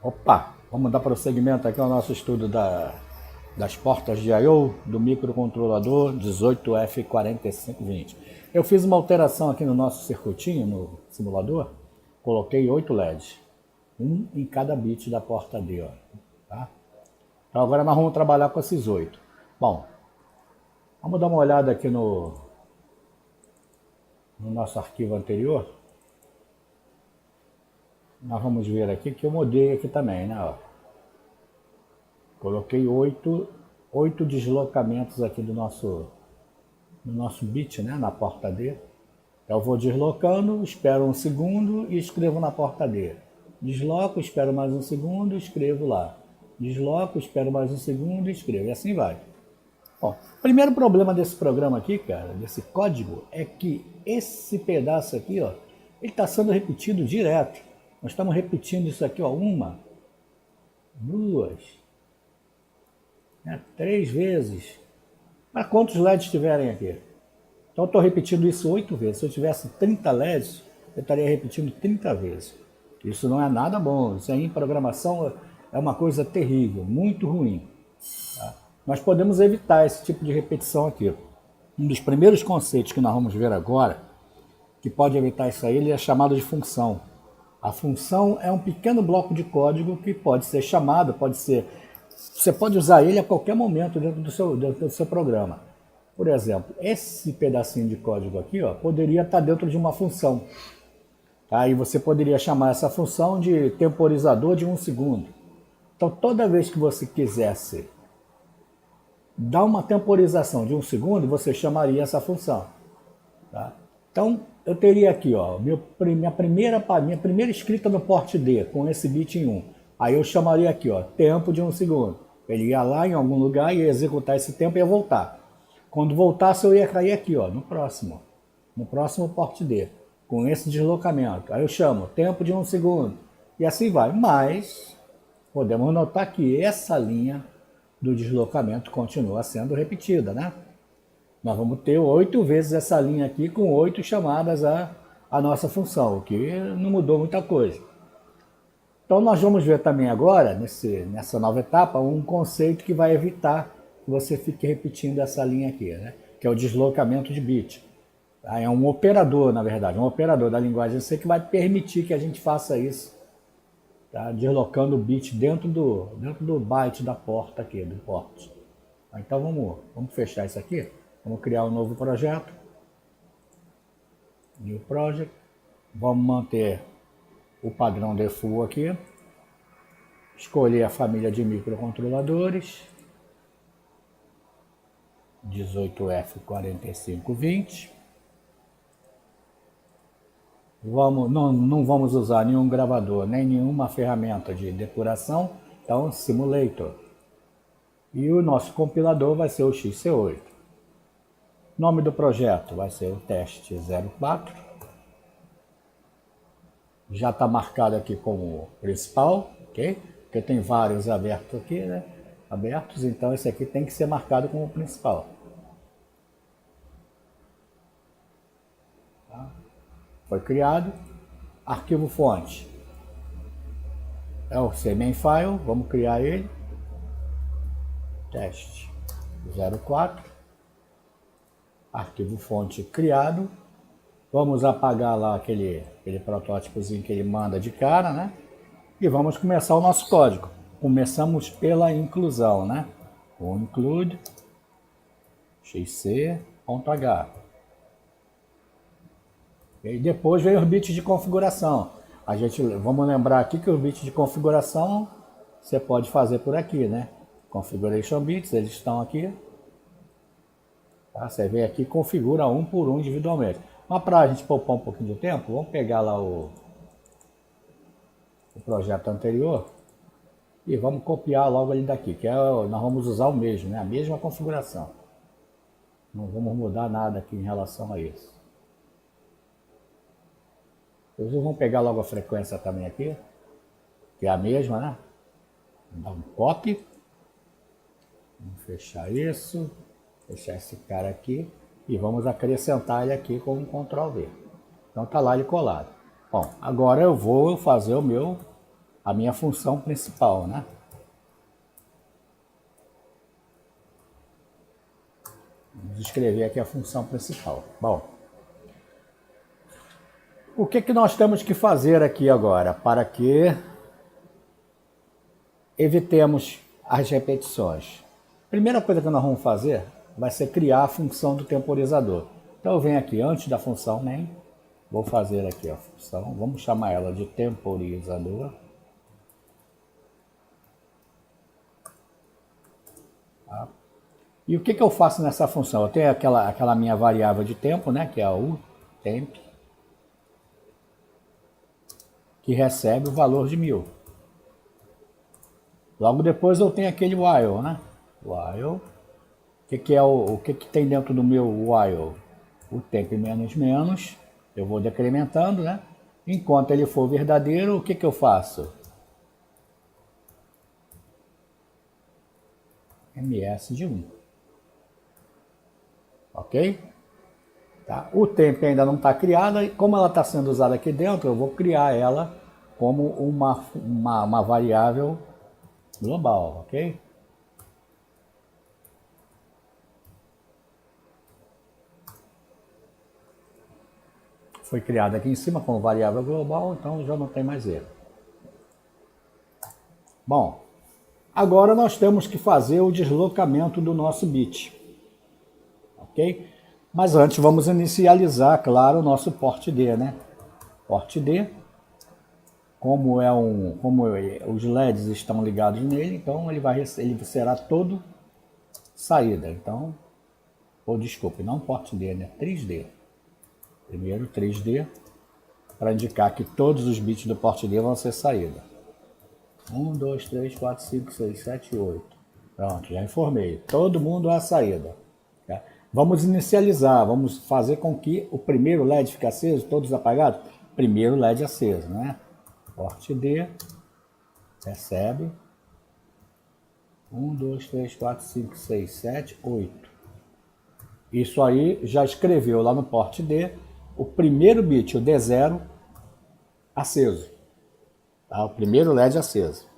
Opa, vamos dar prosseguimento aqui ao nosso estudo das portas de I/O do microcontrolador 18F4520. Eu fiz uma alteração aqui no nosso circuitinho, no simulador, coloquei 8 LEDs, um em cada bit da porta D. Ó, tá? Então agora nós vamos trabalhar com esses 8. Bom, vamos dar uma olhada aqui no nosso arquivo anterior. Nós vamos ver aqui que eu mudei aqui também, né? Ó. Coloquei 8 deslocamentos aqui do nosso bit, né? Na porta D. Eu vou deslocando, espero um segundo e escrevo na porta D. Desloco, espero mais um segundo e escrevo lá. Desloco, espero mais um segundo e escrevo. E assim vai. Bom, o primeiro problema desse programa aqui, cara, desse código, é que esse pedaço aqui, ó, ele está sendo repetido direto. Nós estamos repetindo isso aqui, ó, 1, 2, 3 vezes. Mas quantos LEDs tiverem aqui? Então eu estou repetindo isso 8 vezes. Se eu tivesse 30 LEDs, eu estaria repetindo 30 vezes. Isso não é nada bom. Isso aí em programação é uma coisa terrível, muito ruim. Tá? Nós podemos evitar esse tipo de repetição aqui. Um dos primeiros conceitos que nós vamos ver agora, que pode evitar isso aí, ele é chamado de função. A função é um pequeno bloco de código que pode ser chamado, você pode usar ele a qualquer momento dentro do seu programa. Por exemplo, esse pedacinho de código aqui, ó, poderia estar dentro de uma função. Aí você poderia chamar essa função de temporizador de 1 segundo. Então toda vez que você quisesse dar uma temporização de 1 segundo, você chamaria essa função. Tá? Então eu teria aqui, ó, minha primeira escrita no port D com esse bit em 1. Aí eu chamaria aqui, ó, tempo de 1 segundo. Ele ia lá em algum lugar, ia executar esse tempo e ia voltar. Quando voltasse eu ia cair aqui, ó, no próximo port D, com esse deslocamento. Aí eu chamo tempo de 1 segundo e assim vai. Mas podemos notar que essa linha do deslocamento continua sendo repetida, né? Nós vamos ter 8 vezes essa linha aqui com 8 chamadas a nossa função, o que não mudou muita coisa. Então nós vamos ver também agora, nessa nova etapa, um conceito que vai evitar que você fique repetindo essa linha aqui, né? Que é o deslocamento de bit. É um operador, na verdade, um operador da linguagem C que vai permitir que a gente faça isso, tá? Deslocando o bit dentro do byte da porta aqui, do port. Então vamos fechar isso aqui. Vamos criar um novo projeto. New Project. Vamos manter o padrão default aqui. Escolher a família de microcontroladores. 18F4520. Não vamos usar nenhum gravador, nem nenhuma ferramenta de depuração. Então, Simulator. E o nosso compilador vai ser o XC8. Nome do projeto vai ser o teste 04. Já está marcado aqui como principal, ok? Porque tem vários abertos aqui, né? Abertos, então esse aqui tem que ser marcado como principal. Tá? Foi criado. Arquivo fonte. É o CMainFile, vamos criar ele. Teste 04. Arquivo fonte criado. Vamos apagar lá aquele protótipozinho que ele manda de cara, né? E vamos começar o nosso código. Começamos pela inclusão, né? O include xc.h. E depois vem os bits de configuração. Vamos lembrar aqui que os bits de configuração você pode fazer por aqui, né? Configuration bits, eles estão aqui. Tá? Você vem aqui e configura um por um individualmente. Mas para a gente poupar um pouquinho de tempo, vamos pegar lá o projeto anterior e vamos copiar logo ali daqui, que nós vamos usar o mesmo, né? A mesma configuração. Não vamos mudar nada aqui em relação a isso. Vamos pegar logo a frequência também aqui, que é a mesma, né? Vamos dar um copy. Vamos fechar isso. Fechar esse cara aqui e vamos acrescentar ele aqui com um Ctrl V. Então tá lá ele colado. Bom, agora eu vou fazer o meu a minha função principal, né? Vamos escrever aqui a função principal. Bom, o que nós temos que fazer aqui agora para que evitemos as repetições? Primeira coisa que nós vamos fazer vai ser criar a função do temporizador. Então eu venho aqui antes da função main, vou fazer aqui a função, vamos chamar ela de temporizador. Tá? E o que eu faço nessa função? Eu tenho aquela minha variável de tempo, né, que é a uTemp, que recebe o valor de 1000. Logo depois eu tenho aquele while, né? While. O que tem dentro do meu while? O tempo menos menos. Eu vou decrementando, né? Enquanto ele for verdadeiro, o que eu faço? ms de 1. Ok? Tá? O tempo ainda não está criada, e como ela está sendo usada aqui dentro, eu vou criar ela como uma variável global, ok? Foi criada aqui em cima como variável global, então já não tem mais erro. Bom, agora nós temos que fazer o deslocamento do nosso bit, ok? Mas antes vamos inicializar, claro, o nosso port D, né? Port D, como os LEDs estão ligados nele, então ele será todo saída. Então, desculpe, não port D, né? 3D. Primeiro 3D, para indicar que todos os bits do port D vão ser saída. 1, 2, 3, 4, 5, 6, 7, 8. Pronto, já informei. Todo mundo é a saída. Tá? Vamos inicializar, vamos fazer com que o primeiro LED fique aceso, todos apagados. Primeiro LED aceso, né? Port D, recebe. 1, 2, 3, 4, 5, 6, 7, 8. Isso aí já escreveu lá no port D o primeiro bit, o D0, aceso. Tá? O primeiro LED aceso.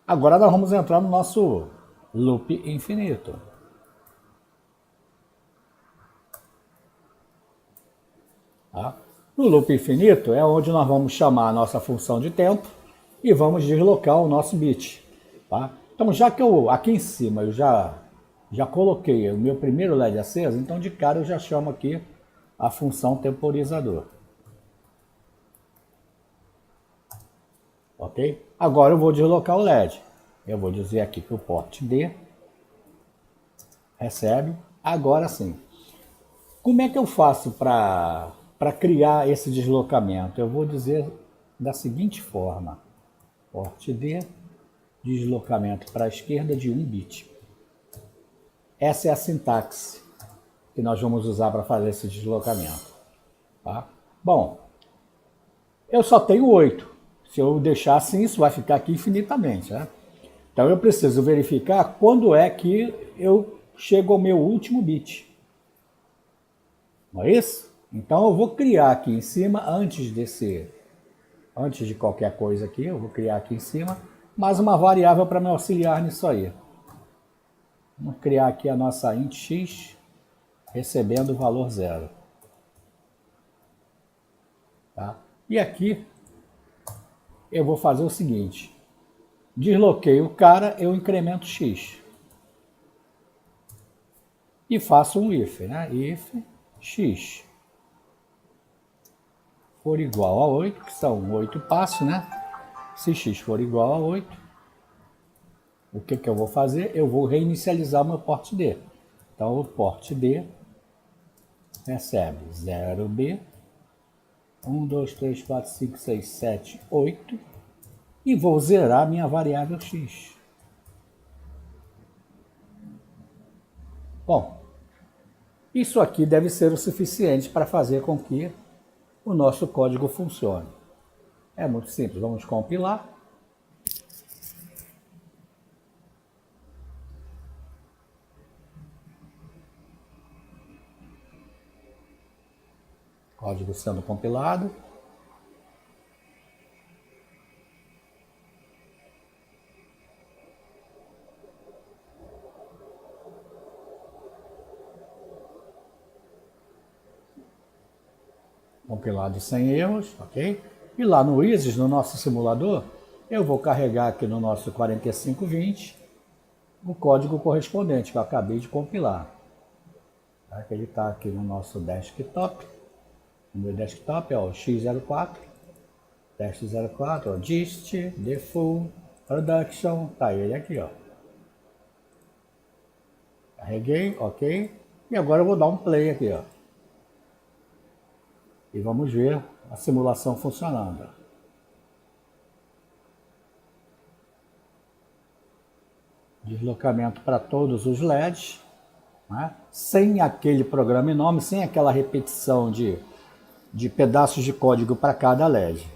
Agora nós vamos entrar no nosso loop infinito. Tá? No loop infinito é onde nós vamos chamar a nossa função de tempo e vamos deslocar o nosso bit. Tá? Então, já que aqui em cima eu já coloquei o meu primeiro LED aceso, então de cara eu já chamo aqui a função temporizador. Ok? Agora eu vou deslocar o LED. Eu vou dizer aqui que o port D recebe. Agora sim. Como é que eu faço para criar esse deslocamento? Eu vou dizer da seguinte forma. Port D, deslocamento para a esquerda de 1 bit. Essa é a sintaxe que nós vamos usar para fazer esse deslocamento. Tá? Bom, eu só tenho 8. Se eu deixar assim, isso vai ficar aqui infinitamente. Né? Então eu preciso verificar quando é que eu chego ao meu último bit. Não é isso? Então eu vou criar aqui em cima, antes de qualquer coisa aqui, eu vou criar aqui em cima mais uma variável para me auxiliar nisso aí. Vamos criar aqui a nossa int x, recebendo o valor 0. Tá? E aqui eu vou fazer o seguinte. Desloquei o cara, eu incremento x. E faço um if, né? If x for igual a 8, que são 8 passos, né? Se x for igual a 8, o que eu vou fazer? Eu vou reinicializar o meu port D. Então, o port D recebe 0B, 1, 2, 3, 4, 5, 6, 7, 8, e vou zerar minha variável x. Bom, isso aqui deve ser o suficiente para fazer com que o nosso código funcione. É muito simples, vamos compilar. Código sendo compilado. compilado sem erros, ok? E lá no ISIS, no nosso simulador, eu vou carregar aqui no nosso 4520 o código correspondente que eu acabei de compilar. Tá? Ele está aqui no nosso desktop. No meu desktop é o X04, teste 04, ó, gist, default, production, tá ele aqui, ó. Carreguei, ok. E agora eu vou dar um play aqui, ó. E vamos ver a simulação funcionando. Deslocamento para todos os LEDs, né? Sem aquele programa enorme, sem aquela repetição de pedaços de código para cada LED.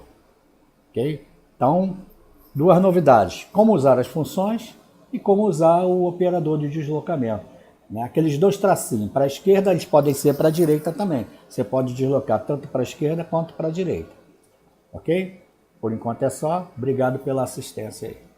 Ok? Então, duas novidades: como usar as funções e como usar o operador de deslocamento. Né? Aqueles dois tracinhos, para a esquerda eles podem ser para a direita também. Você pode deslocar tanto para a esquerda quanto para a direita. Ok? Por enquanto é só. Obrigado pela assistência aí.